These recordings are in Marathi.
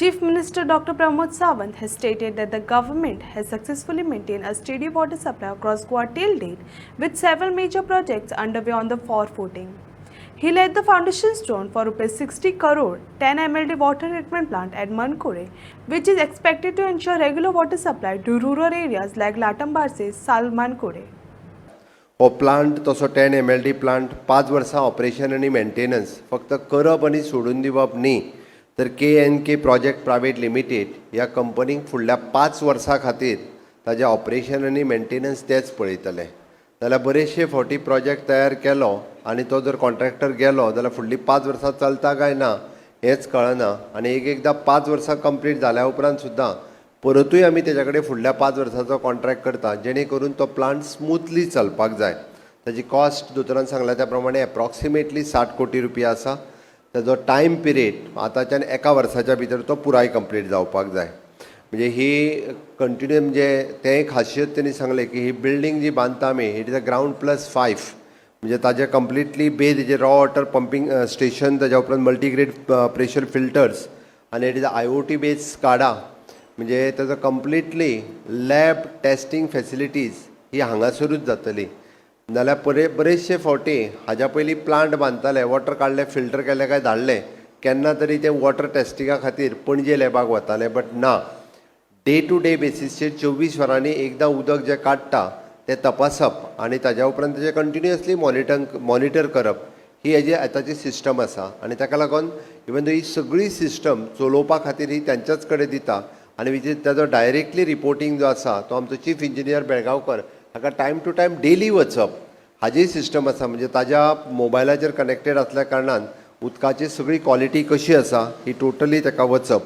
Chief Minister Dr. Pramod Sawant has stated that the government has successfully maintained a steady water supply across Goa till date, with several major projects underway on the forefooting. He laid the foundation stone for Rs 60 crore 10 MLD water treatment plant at Mankure, which is expected to ensure regular water supply to rural areas like Latambarse, Salmankure. हो प्लांट तसो 10 MLD प्लांट 5 वर्सां ऑपरेशन आनी मेंटेनन्स फक्त करप आनी सोडून दिवप न्ही तर KNK प्रोजेक्ट प्रायवेट लिमिटेड ह्या कंपनीक फुडल्या 5 वर्सां खातीर ताजें ऑपरेशन आनी मेंटेनन्स तेच पळयतले जाल्यार बरेचशे फावटी प्रोजेक्ट तयार केलो आनी तो जर कॉन्ट्रॅक्टर गेलो जाल्यार फुडलीं 5 वर्सां चलता काय ना हेंच कळना आनी एकदां 5 वर्सां कंप्लीट जाल्या उपरांत सुद्दां परतूय आमी तेजे कडेन फुडल्या 5 वर्सांचो कॉन्ट्रॅक्ट करता जेणे करून तो प्लांट स्मूथली चलपाक जाय ताजी कॉस्ट दोतोरान सांगला त्या प्रमाणे एप्रॉक्सिमेटली 60 कोटी रुपया आसा ताजो टायम पिरियड आतांच्यान एका वर्साच्या भितर तो पुराय कंप्लीट जावपाक जाय म्हणजे ही कंटिन्यू म्हणजे तें खासियत तेणी सांगलें की ही बिल्डींग जी बांदता आमी इट इज अ ग्रावंड +5 म्हणजे ताजे कंप्लिटली बेज हेजे रॉ वॉटर पंपींग स्टेशन ताज्या उपरांत मल्टीग्रेड प्रेशर फिल्टर्स आनी it is IoT based SCADA म्हणजे ताजो कंप्लिटली लॅब टेस्टिंग फॅसिलिटीज ही हांगासरूच जातली नाल्यार बरेचशे फावटी हाज्या पयलीं प्लांट बांदताले वॉटर काडले फिल्टर केले काय धाडले केन्ना तरी ते वॉटर टेस्टिंगा खातीर पणजे लॅबाक वताले बट ना डे टू डे बेसिसचेर 24 वरांनी एकदां उदक जें काडटा तें तपासप आनी ताज्या उपरांत तेजें कंटिन्युअसली मॉनिटर करप ही हेजी आतांची सिस्टम आसा आनी ताका लागून इवन ही सगळी सिस्टम चलोवपा खातीर ही तेंच्याच कडेन दिता आनी ताजो डायरेक्टली रिपोर्टींग जो आसा तो आमचो चीफ इंजिनियर बेळगांवकर हाका टायम टू टायम डेली वचप हाजी सिस्टम आसा म्हणजे ताज्या मोबायलाचेर कनेक्टेड आसल्या कारणान उदकाची सगळी क्वॉलिटी कशी आसा ही टोटली ताका वचप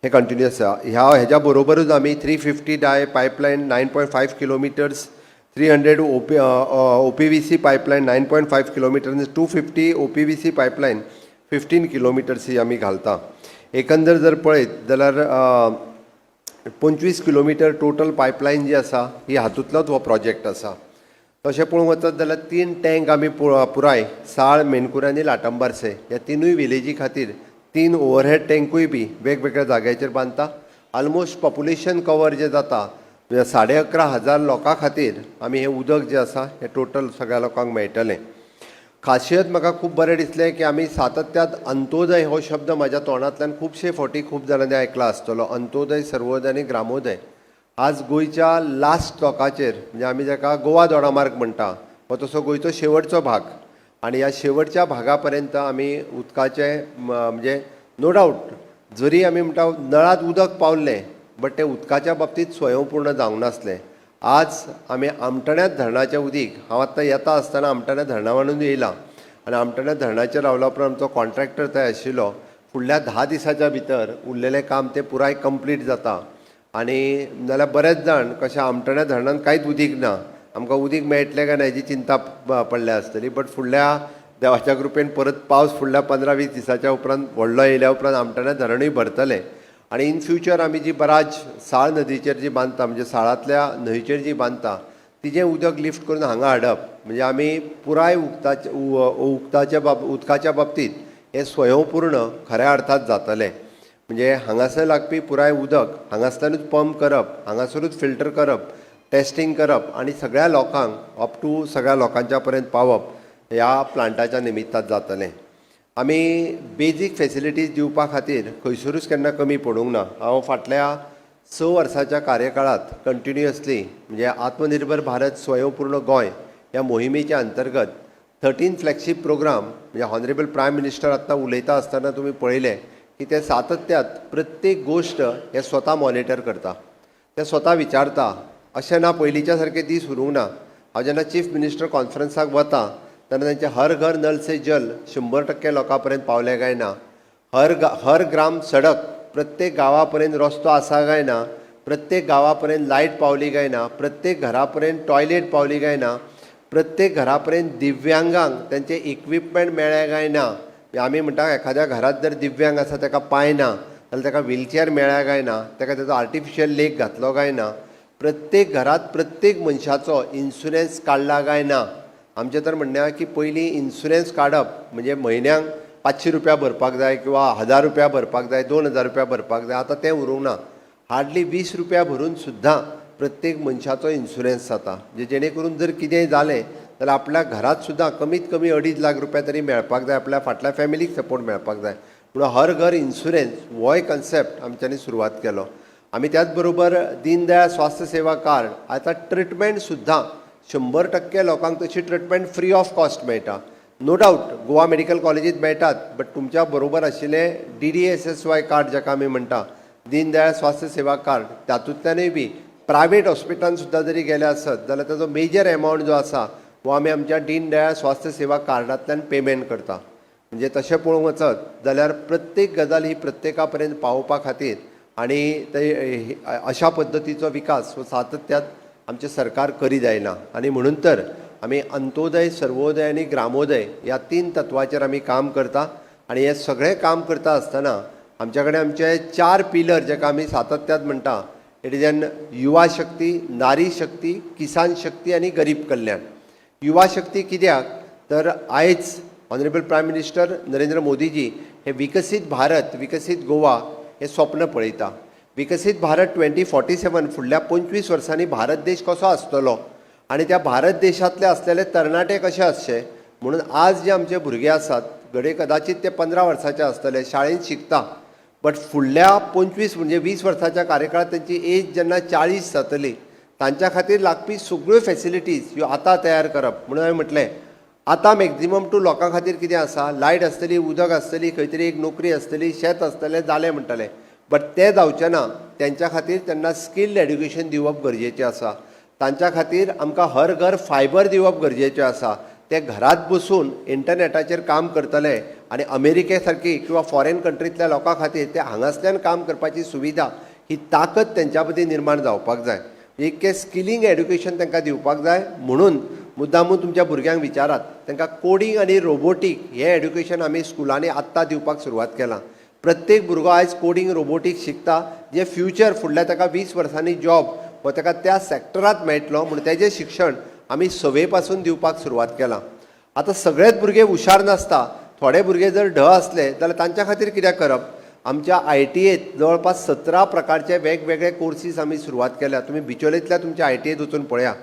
हे कंटिन्युअस आसा हेज्या बरोबरूच आमी 350 dia pipeline 9.5 kilometres 300 OPVC pipeline 9.5 kilometres 250 OPVC pipeline 15 kilometres ही आमी घालता एकंदर जर पळयत जाल्यार 25 किलोमिटर टोटल पायपलायन जी आसा ही हातूंतलोच हो प्रोजेक्ट आसा तशें पळोवंक वचत जाल्यार 3 टँक आमी पुराय साळ मेणकुरे आनी लाटांबारसे ह्या तिनूय विलेजी खातीर 3 ओवरहेड टँकूय बी वेगवेगळ्या जाग्याचेर बांदता ऑलमोस्ट पॉप्युलेशन कवर जें जाता 11,500 लोकां खातीर आमी हें उदक जें आसा हें टोटल सगळ्या लोकांक मेळटलें खासियत म्हाका खूब बरें दिसलें की आमी सातत्यात अंत्योदय हो शब्द म्हाज्या तोंडांतल्यान खुबशे फावटी खूब जाणांनी आयकला आसतलो अंत्योदय सर्वोदय आनी ग्रामोदय आज गोंयच्या लास्ट स्टॉकाचेर म्हणजे आमी जाका गोवा दोडामार्ग म्हणटा हो तसो गोंयचो शेवटचो भाग आनी ह्या शेवटच्या भागा पर्यंत आमी उदकाचें म्हणजे नो डावट जरी आमी म्हणटा नळांत उदक पावल्लें बट तें उदकाच्या बाबतींत स्वयंपूर्ण जावंक नासलें आज आमी आमटण्यात धरणाचें उदीक हांव आतां येता आसतना आमटण्यात धरणा म्हणून येयलां आनी आमटण्यात धरणाचेर रावल्या उपरांत आमचो कॉन्ट्रॅक्टर थंय आशिल्लो फुडल्या 10 दिसाच्या भितर उरलेलें काम तें पुराय कंप्लीट जाता आनी नाल्यार बरेच जाण कशें आमटण्यात धरणान कांयच उदीक ना आमकां उदीक मेळटलें काय ना हेजी चिंता पडल्या आसतली बट फुडल्या देवाच्या कृपेन परत पावस फुडल्या 15-20 दिसाच्या उपरांत व्हडलो येयल्या उपरांत आमटण्यात धरणूय भरतलें आनी इन फ्युचर आमी जी बराज साळ नदीचेर जी बांदता म्हणजे साळांतल्या न्हंयचेर जी बांदता तिजें उदक लिफ्ट करून हांगा हाडप म्हणजे आमी पुराय उदकाच्या बाबतींत हें स्वयंपूर्ण खऱ्या अर्थात जातलें म्हणजे हांगासर लागपी पुराय उदक हांगासल्यानूच पंप करप हांगासरूच फिल्टर करप टेस्टिंग करप आनी सगळ्या लोकांक अप टू सगळ्या लोकांच्या पर्यंत पावप ह्या प्लांटाच्या निमित्तान जातलें आमी बेजीक फॅसिलिटीज दिवपा खातीर खंयसरूच केन्ना कमी पडूंक ना हांव फाटल्या 6 वर्साच्या कार्यकाळांत कंटिन्युअसली म्हणजे आत्मनिर्भर भारत स्वयंपूर्ण गोंय ह्या मोहिमेच्या अंतर्गत 13 फ्लॅगशीप प्रोग्राम म्हणजे हॉनरेबल प्रायम मिनिस्टर आतां उलयता आसतना तुमी पळयलें की ते सातत्यात प्रत्येक गोश्ट हे स्वता मॉनिटर करता ते स्वता विचारता अशें ना पयलींच्या सारके दीस उरूंक ना हांव जेन्ना चीफ मिनिस्टर कॉन्फरन्साक वता तेन्ना तेंचे हर घर नल से जल 100% लोकां पर्यंत पावले काय ना हर ग्राम सडक प्रत्येक गांवा पर्यंत रस्तो आसा काय ना प्रत्येक गांवा पर्यंत लायट पावली काय ना प्रत्येक घरा पर्यंत टॉयलेट पावली काय ना प्रत्येक घरा पर्यंत दिव्यांगांक तेंचे इक्विपमेंट मेळ्ळे काय ना आमी म्हणटा एखाद्या घरांत जर दिव्यांग आसा ताका पांय ना जाल्यार ताका व्हिलचेअर मेळ्ळ्या काय ना ताका तेजो आर्टिफिशियल लेग घातलो काय ना प्रत्येक घरांत प्रत्येक मनशाचो इन्शुरन्स काडला काय ना आमचें तर म्हणणें की पयलीं इन्शुरन्स काडप म्हणजे म्हयन्याक 500 रुपया भरपाक जाय किंवा 1000 रुपया भरपाक जाय 2000 रुपया भरपाक जाय आतां तें उरूंक ना. हार्डली 20 रुपया भरून सुद्दां प्रत्येक मनशाचो इन्शुरन्स जाता जेणे करून जर कितेंय जालें जाल्यार आपल्या घरात सुद्दां कमीत कमी 2.5 लाख रुपया तरी मेळपाक जाय, आपल्या फाटल्या फॅमिलीक सपोर्ट मेळपाक जाय. म्हणून हर घर इन्शुरन्स हो एक कन्सेप्ट आमच्यांनी सुरवात केलो. आमी त्याच बरोबर दीनदयाळ स्वास्थ्य सेवा कार्ड आतां ट्रिटमेंट सुद्दां 100% लोकांक तशी ट्रिटमेंट फ्री ऑफ कॉस्ट मेळटा. नो डावट गोवा मेडिकल कॉलेजीत मेळटात, बट तुमच्या बरोबर आशिल्लें DDSSY कार्ड जाका आमी म्हणटा दीनदयाळ स्वास्थ्य सेवा कार्ड तातूंतल्यानूय बी प्रायवेट हॉस्पिटलांत सुद्दां जरी गेले आसत जाल्यार ताजो मेजर एमावंट जो आसा हो आमी आमच्या दीनदयाळ स्वास्थ्य सेवा कार्डांतल्यान पेमेंट करता. म्हणजे तशें पळोवंक वचत जाल्यार प्रत्येक गजाल ही प्रत्येका पर्यंत पावोवपा खातीर आनी ते अशा पद्दतीचो विकास हो सातत्यान आमचें सरकार करीत आयला. आनी म्हणून तर आमी अंत्योदय, सर्वोदय आनी ग्रामोदय ह्या 3 तत्वाचेर आमी काम करता. आनी हें सगळें काम करता आसतना आमच्या कडेन आमचे 4 पिलर जाका आमी सातत्यान म्हणटा. इट इज एन युवा शक्ती, नारी शक्ती, किसान शक्ती आनी गरीब कल्याण. युवा शक्ती कित्याक तर आयज honourable prime minister Narendra Modiji हे विकसीत भारत, विकसीत गोवा हे स्वप्न पळयता. विकसीत भारत 2047 फुडल्या 25 वर्सांनी भारत देश कसो आसतलो आनी त्या भारत देशांतले आसलेले तरणाटे कशे आसचे म्हणून आज जे आमचे भुरगे आसात घडये कदाचित ते 15 वर्साचे आसतले, शाळेंत शिकता, बट फुडल्या 25 म्हणजे 20 वर्साच्या कार्यकाळांत तांची एज जेन्ना 40 जातली तांच्या खातीर लागपी सगळ्यो फॅसिलिटीज ह्यो आतां तयार करप. म्हणून हांवें म्हटलें आतां मॅक्झिमम टू लोकां खातीर कितें आसा, लायट आसतली, उदक आसतली, खंय तरी एक नोकरी आसतली, शेत आसतलें, जालें म्हणटाले. बट तें जावचें ना. तेंच्या खातीर तेन्ना स्किल्ड एड्युकेशन दिवप गरजेचें आसा. तांच्या खातीर आमकां हर घर फायबर दिवप गरजेचें आसा. ते घरात बसून इंटरनेटाचेर काम करतले आनी अमेरिके सारकी किंवा फॉरेन कंट्रींतल्या लोकां खातीर ते हांगासल्यान काम करपाची सुविधा ही ताकद तेंच्या मदीं निर्माण जावपाक जाय. इतकें स्किलिंग एड्युकेशन तांकां दिवपाक जाय. म्हणून मुद्दामून तुमच्या भुरग्यांक विचारात तांकां कोडिंग आनी रोबोटीक हें एड्युकेशन आमी स्कुलांनी आत्तां दिवपाक सुरवात केलां. प्रत्येक भुरगो आयज कोडिंग रोबोटीक शिकता जे फ्युचर फुडल्या ताका 20 वर्सांनी जॉब हो ताका त्या सॅक्टरांत मेळटलो म्हणून तेजें शिक्षण आमी 6वे पासून दिवपाक सुरवात केलां. आतां सगळेच भुरगे हुशार नासता. थोडे भुरगे जर ढ आसले जाल्यार तांच्या खातीर कितें करप. आमच्या ITएत जवळपास 17 प्रकारचे वेगवेगळे कोर्सीस आमी सुरवात केल्या. तुमी बिचोलेंतल्या तुमच्या ITएत वचून पळया.